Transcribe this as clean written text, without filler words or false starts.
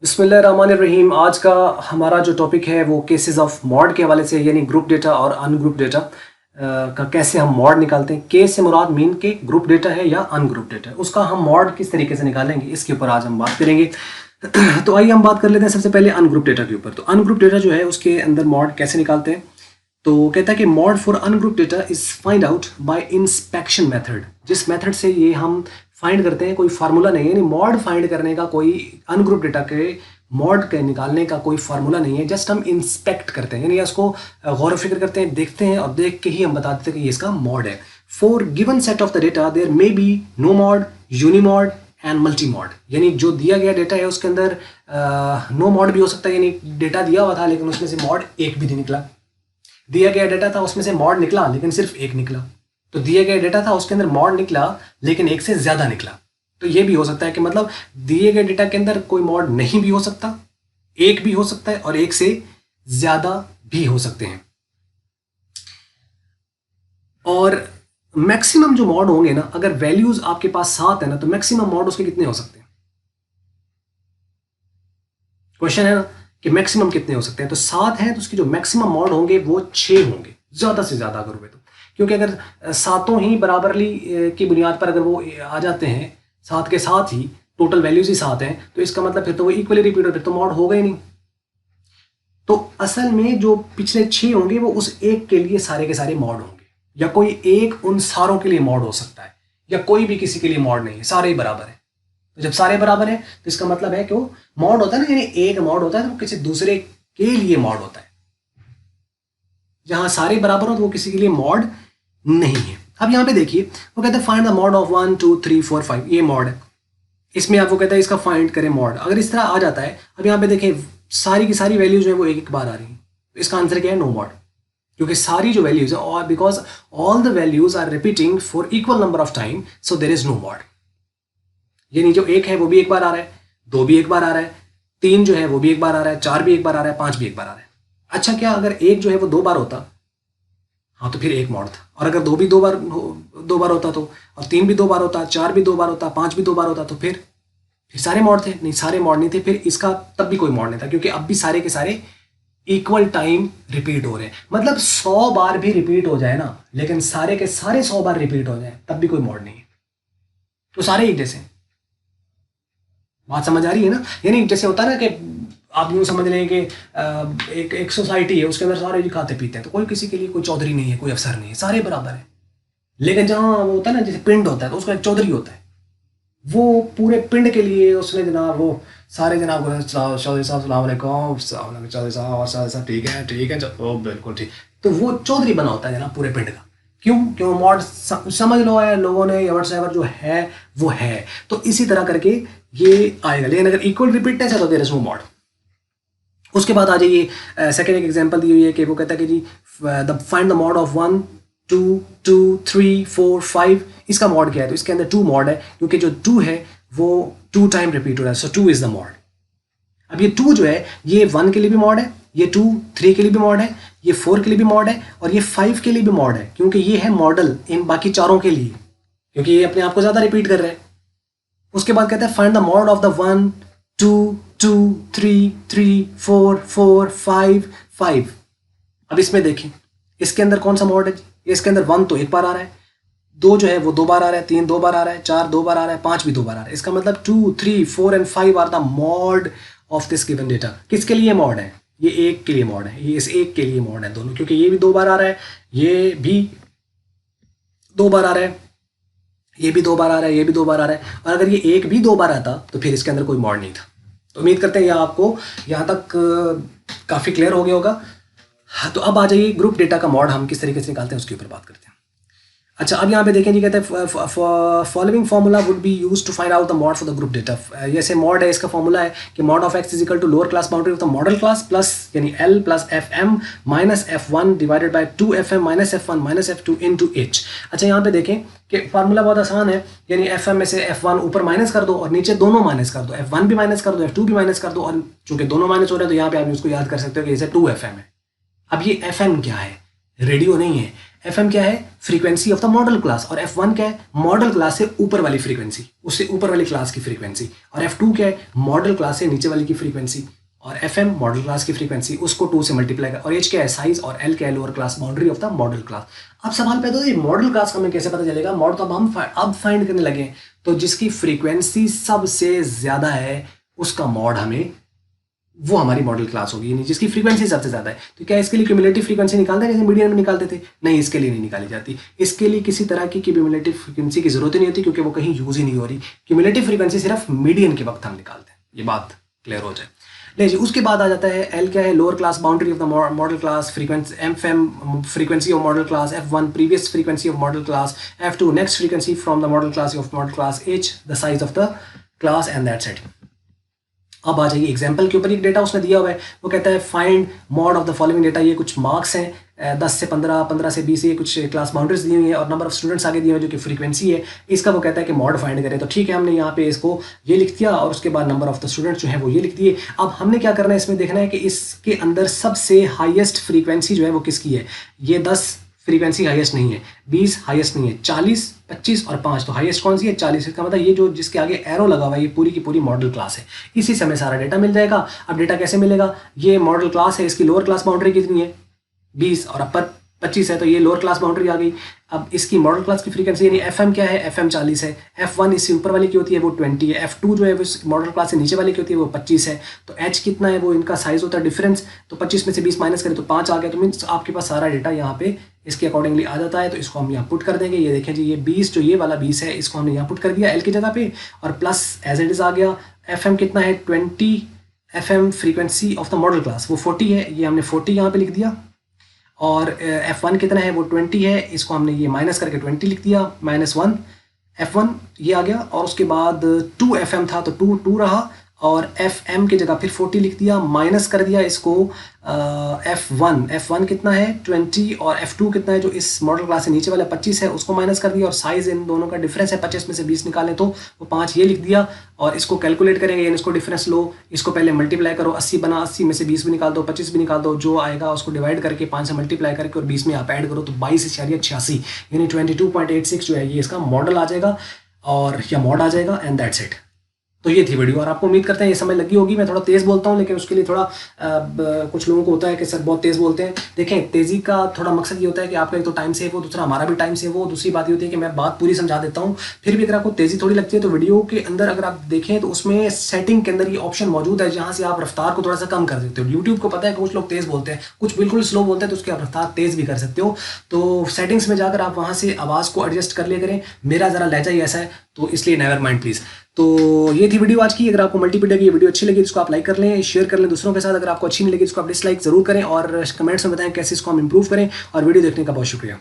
बिस्मिल्लाहिर्रहमानिर्रहीम। आज का हमारा जो टॉपिक है वो केसेस ऑफ मॉड के हवाले से, यानी ग्रुप डेटा और अनग्रुप डेटा का कैसे हम मॉड निकालते हैं। केस से मुराद मीन के ग्रुप डेटा है या अनग्रुप डेटा है, उसका हम मॉड किस तरीके से निकालेंगे इसके ऊपर आज हम बात करेंगे। तो आइए हम बात कर लेते हैं सबसे पहले अनग्रुप डेटा के ऊपर। तो अनग्रुप डेटा जो है उसके अंदर मॉड कैसे निकालते हैं। तो कहता है कि mod for ungroup data is find out by inspection method. जिस मेथड से ये हम फाइंड करते हैं कोई फार्मूला नहीं है, यानी मॉड फाइंड करने का कोई अनग्रुप डेटा के मॉड के निकालने का कोई फार्मूला नहीं है। जस्ट हम इंस्पेक्ट करते हैं, यानी इसको गौर फिक्र करते हैं, देखते हैं और देख के ही हम बताते हैं कि ये इसका मॉड है। For given set of the data there may be no mode, unimode and multi mode. यानी जो दिया गया डेटा है उसके अंदर नो मॉड भी हो सकता है, यानी डेटा दिया हुआ था लेकिन उसमें से मॉड एक भी नहीं निकला। दिया गया डेटा था उसमें से मॉड निकला लेकिन सिर्फ एक निकला। तो दिया गया डेटा था उसके अंदर मॉड निकला लेकिन एक से ज्यादा निकला। तो ये भी हो सकता है कि मतलब दिए गए डेटा के अंदर कोई मॉड नहीं भी हो सकता, एक भी हो सकता है और एक से ज्यादा भी हो सकते हैं। और मैक्सिमम जो मॉड होंगे ना, अगर वैल्यूज आपके पास 7 है ना, तो मैक्सिमम मॉड उसके कितने हो सकते हैं। क्वेश्चन है ना कि मैक्सिमम कितने हो सकते हैं। तो 7 है तो उसकी जो मैक्सिमम मॉड होंगे वो 6 होंगे, ज्यादा से ज्यादा अगर हुए तो। क्योंकि अगर सातों ही बराबरली की बुनियाद पर अगर वो आ जाते हैं, 7 के साथ ही टोटल वैल्यूज ही 7 हैं, तो इसका मतलब फिर तो वो इक्वली रिपीट हो, फिर तो मॉड होगा ही नहीं। तो असल में जो पिछले 6 होंगे वो उस एक के लिए सारे के सारे मॉड होंगे, या कोई एक उन सारों के लिए मॉड हो सकता है, या कोई भी किसी के लिए मॉड नहीं है, सारे ही बराबर है। तो जब सारे बराबर है तो इसका मतलब है कि वो मॉड होता है ना, यानी एक मॉड होता है तो वो किसी दूसरे के लिए मॉड होता है। जहां सारे बराबर हो तो वो किसी के लिए मॉड नहीं है। अब यहां पे देखिए वो कहता है फाइंड द मॉड ऑफ 1 2 3 4 5। ये मॉड है, इसमें आपको कहता है इसका फाइंड करें मॉड। अगर इस तरह आ जाता है, अब यहाँ पे देखें सारी की सारी वैल्यूज जो है वो एक एक बार आ रही है, तो इसका आंसर क्या है, नो मॉड। क्योंकि सारी जो वैल्यूज है, और because all the values are repeating for equal number of time, so there is no mode. यानी जो एक है वो भी एक बार आ रहा है, 2 भी एक बार आ रहा है, 3 जो है वो भी एक बार आ रहा है, 4 भी एक बार आ रहा है, 5 भी एक बार आ रहा है। अच्छा, क्या अगर एक जो है वो 2 बार होता, हाँ तो फिर एक मॉड था। और अगर 2 भी 2 बार होता तो, और 3 भी 2 बार होता, 4 भी 2 बार होता, 5 भी 2 बार होता, तो फिर सारे मॉड थे। नहीं, सारे मॉड नहीं थे, फिर इसका तब भी कोई मॉड नहीं था, क्योंकि अब भी सारे के सारे इक्वल टाइम रिपीट हो रहे हैं। मतलब 100 बार भी रिपीट हो जाए ना, लेकिन सारे के सारे 100 बार रिपीट हो जाए तब भी कोई मॉड नहीं है, तो सारे एक जैसे। बात समझ आ रही है ना। यानी जैसे होता है ना कि आप यूं समझ लें कि एक सोसाइटी है, उसके अंदर सारे जी खाते पीते हैं, तो कोई किसी के लिए कोई चौधरी नहीं है, कोई अफसर नहीं है, सारे बराबर है। लेकिन जहाँ वो होता है ना, जैसे पिंड होता है तो उसका एक चौधरी होता है, वो पूरे पिंड के लिए उसने जनाब वो सारे जनाब चौधरी साहब सलाम अलैकुम, चौधरी साहब और साहब ठीक है ओ बिल्कुल ठीक। तो वो चौधरी बना होता है जनाब पूरे पिंड का। क्यों मॉड समझ लो है लोगों ने, या व्हाट्सएवर जो है वो है। तो इसी तरह करके ये आएगा। लेकिन अगर इक्वल रिपीटनेस है तो देयर इज नो मॉड। उसके बाद आ जाइए, सेकेंड एक एग्जांपल दी हुई है कि वो कहता है कि जी the find the mode of 1 2 2 3 4 5। इसका मॉड क्या है, तो इसके अंदर 2 मॉड है, क्योंकि जो 2 है वो 2 टाइम रिपीट हो रहा है, सो 2 इज द मॉड। अब ये 2 जो है ये 1 के लिए भी मॉड है, ये 2 3 के लिए भी मॉड है, ये 4 के लिए भी मॉड है, और ये 5 के लिए भी मॉड है, क्योंकि ये है मॉडल इन बाकी चारों के लिए, क्योंकि ये अपने आप को ज्यादा रिपीट कर रहे हैं। उसके बाद कहता है find the mode of the 1 2 2 3 3 4 4 5 5। अब इसमें देखें इसके अंदर कौन सा मॉड है। इसके अंदर 1 तो एक बार आ रहा है, 2 जो है वो 2 बार आ रहा है, 3 2 बार आ रहा है, 4 2 बार आ रहा है, 5 भी 2 बार आ रहा है। इसका मतलब 2 3 4 and 5 are the mode of this given data. किसके लिए मॉड है, ये एक के लिए मॉड है, ये इस एक के लिए मॉड है दोनों, क्योंकि ये भी 2 बार आ रहा है, ये भी 2 बार आ रहा है, ये भी 2 बार आ रहा है, ये भी 2 बार आ रहा है। और अगर ये एक भी 2 बार आता तो फिर इसके अंदर कोई मॉड नहीं था। तो उम्मीद करते हैं यह आपको यहाँ तक काफ़ी क्लियर हो गया होगा। हाँ, तो अब आ जाइए ग्रुप डेटा का मॉड हम किस तरीके से निकालते हैं उसके ऊपर बात करते हैं। अच्छा, अब यहाँ पे देखें जी, कहते हैं following formula would be use to find out the mode for the group data. जैसे मॉड है, इसका फार्मूला है कि mode of X is equal to lower class boundary of the modal class plus यानी L plus F M minus F1 divided by 2FM minus F1 minus F2 into H। अच्छा, यहाँ पे देखें कि फार्मूला बहुत आसान है, यानी FM में से F1 ऊपर माइनस कर दो और नीचे दोनों माइनस कर दो, F1 भी माइनस कर दो, F2 भी माइनस कर दो, और चूंकि दोनों माइनस हो रहे हैं तो यहाँ पे आप उसको याद कर सकते हो कि जैसे 2FM है। अब ये FM क्या है, रेडियो नहीं है। FM क्या है, frequency of the modal class, और F1 क्या है, मॉडल क्लास से ऊपर वाली फ्रीक्वेंसी, उससे ऊपर वाली क्लास की फ्रीक्वेंसी, और F2 क्या है, मॉडल क्लास से नीचे वाली की फ्रीक्वेंसी, और FM मॉडल क्लास की फ्रीक्वेंसी, उसको 2 से मल्टीप्लाई कर, और H क्या है, साइज, और L क्या है, lower class boundary of the modal class. अब सवाल पैदा होता है मॉडल क्लास का हमें कैसे पता चलेगा, मॉडल तो हम अब फाइंड करने लगे, तो जिसकी फ्रीक्वेंसी सबसे ज्यादा है उसका मॉड हमें, वो हमारी मॉडल क्लास होगी, यानी जिसकी फ्रीक्वेंसी सबसे ज्यादा है। तो क्या इसके लिए क्यूमुलेटिव फ्रीक्वेंसी निकालते हैं जैसे मीडियन में निकालते थे? नहीं, इसके लिए नहीं निकाली जाती। इसके लिए किसी तरह की क्यूमुलेटिव फ्रीक्वेंसी की जरूरत ही नहीं होती, क्योंकि वो कहीं यूज ही नहीं हो रही। क्यूमुलेटिव फ्रीक्वेंसी सिर्फ मीडियन के वक्त हम निकालते हैं, ये बात क्लियर हो जाए। ले जी, उसके बाद आ जाता है एल क्या है, lower class boundary of the modal class, frequency FM frequency of model class, F1 previous frequency of model class, F2 next frequency from the modal class of model class, H the size of the class, and that's it. अब आ जाइए example के ऊपर, एक data उसने दिया हुआ है, वो कहता है find mod of the following data. ये कुछ मार्क्स हैं 10 से 15, 15 से 20, ये कुछ क्लास बाउंड्रीज दी हुई है और नंबर ऑफ स्टूडेंट्स आगे दिए हुए जो कि फ्रीक्वेंसी है इसका। वो कहता है कि मॉड फाइंड करें, तो ठीक है, हमने यहाँ पे इसको ये लिख दिया और उसके बाद नंबर ऑफ द स्टूडेंट्स जो है वो ये लिख दिए। अब हमने क्या करना है, इसमें देखना है कि इसके अंदर सबसे हाईएस्ट फ्रीक्वेंसी जो है वो किसकी है। ये 10 फ्रीक्वेंसी हाईएस्ट नहीं है, 20 हाईएस्ट नहीं है, 40, 25 और 5, तो हाईएस्ट कौन सी है, 40। इसका मतलब ये जो जिसके आगे एरो लगा हुआ है ये पूरी की पूरी मॉडल क्लास है। इसी से हमें सारा डेटा मिल जाएगा। अब डेटा कैसे मिलेगा, ये मॉडल क्लास है, इसकी लोअर क्लास बाउंड्री कितनी है 20 और अपर 25 है, तो ये लोअर क्लास बाउंड्री आ गई। अब इसकी मॉडल क्लास की फ्रीक्वेंसी यानी FM क्या है, FM 40 है, F1 इससे ऊपर वाली की होती है वो 20 है, F2 जो है वो मॉडल क्लास से नीचे वाली की होती है वो 25 है। तो H कितना है, वो इनका साइज होता है डिफरेंस, तो 25 में से 20 माइनस करें तो 5 आ गया। तो मीन्स आपके पास सारा डेटा यहाँ पे इसके अकॉर्डिंगली आ जाता है। तो इसको हम यहाँ पुट कर देंगे। ये देखें जी, ये 20 जो ये वाला 20 है इसको हमने यहाँ पुट कर दिया L की जगह पे, और प्लस एज इट इज आ गया। FM कितना है 20, FM frequency of the modal class वो 40 है, ये हमने 40 यहाँ पे लिख दिया। और F1 कितना है वो 20 है, इसको हमने ये माइनस करके 20 लिख दिया, -1 F1 ये आ गया। और उसके बाद 2 FM था तो 2 रहा, और FM की जगह फिर 40 लिख दिया, माइनस कर दिया इसको F1 कितना है 20, और F2 कितना है जो इस मॉडल क्लास से नीचे वाला 25 है उसको माइनस कर दिया, और साइज इन दोनों का डिफरेंस है, 25 में से 20 निकालें तो वो 5 ये लिख दिया। और इसको कैलकुलेट करेंगे, यानी इसको डिफरेंस लो, इसको पहले मल्टीप्लाई करो, 80 बना, 80 में से 20 भी निकाल दो, 25 भी निकाल दो, जो आएगा उसको डिवाइड करके 5 से मल्टीप्लाई करके और 20 में आप ऐड करो तो 22.86 यानी 22.86 जो है ये इसका मॉडल आ जाएगा, और या मॉड आ जाएगा, एंड दैट्स इट। तो ये थी वीडियो, और आपको उम्मीद करते हैं ये समझ लगी होगी। मैं थोड़ा तेज़ बोलता हूँ लेकिन उसके लिए थोड़ा कुछ लोगों को होता है कि सर बहुत तेज़ बोलते हैं। देखें, तेज़ी का थोड़ा मकसद ये होता है कि आपका एक तो टाइम सेव हो, दूसरा हमारा भी टाइम सेव हो। दूसरी बात ये होती है कि मैं बात पूरी समझा देता हूँ, फिर भी अगर आपको तेज़ी थोड़ी लगती है तो वीडियो के अंदर अगर आप देखें तो उसमें सेटिंग के अंदर ये ऑप्शन मौजूद है जहाँ से आप रफ्तार को थोड़ा सा कम कर देते हो। यूट्यूब को पता है कि कुछ लोग तेज़ बोलते हैं, कुछ बिल्कुल स्लो बोलते हैं, तो उसकी आप रफ्तार तेज़ भी कर सकते हो। तो सेटिंग्स में जाकर आप वहाँ से आवाज़ को एडजस्ट कर लिया करें। मेरा ज़रा लहजा ही ऐसा है तो इसलिए नेवर माइंड प्लीज़। तो ये थी वीडियो आज की। अगर आपको मल्टीमीडिया की ये वीडियो अच्छी लगी तो इसको आप लाइक कर लें, शेयर कर लें दूसरों के साथ। अगर आपको अच्छी नहीं लगी तो इसको आप डिसलाइक जरूर करें, और कमेंट्स में बताएं कैसे इसको हम इंप्रूव करें। और वीडियो देखने का बहुत शुक्रिया।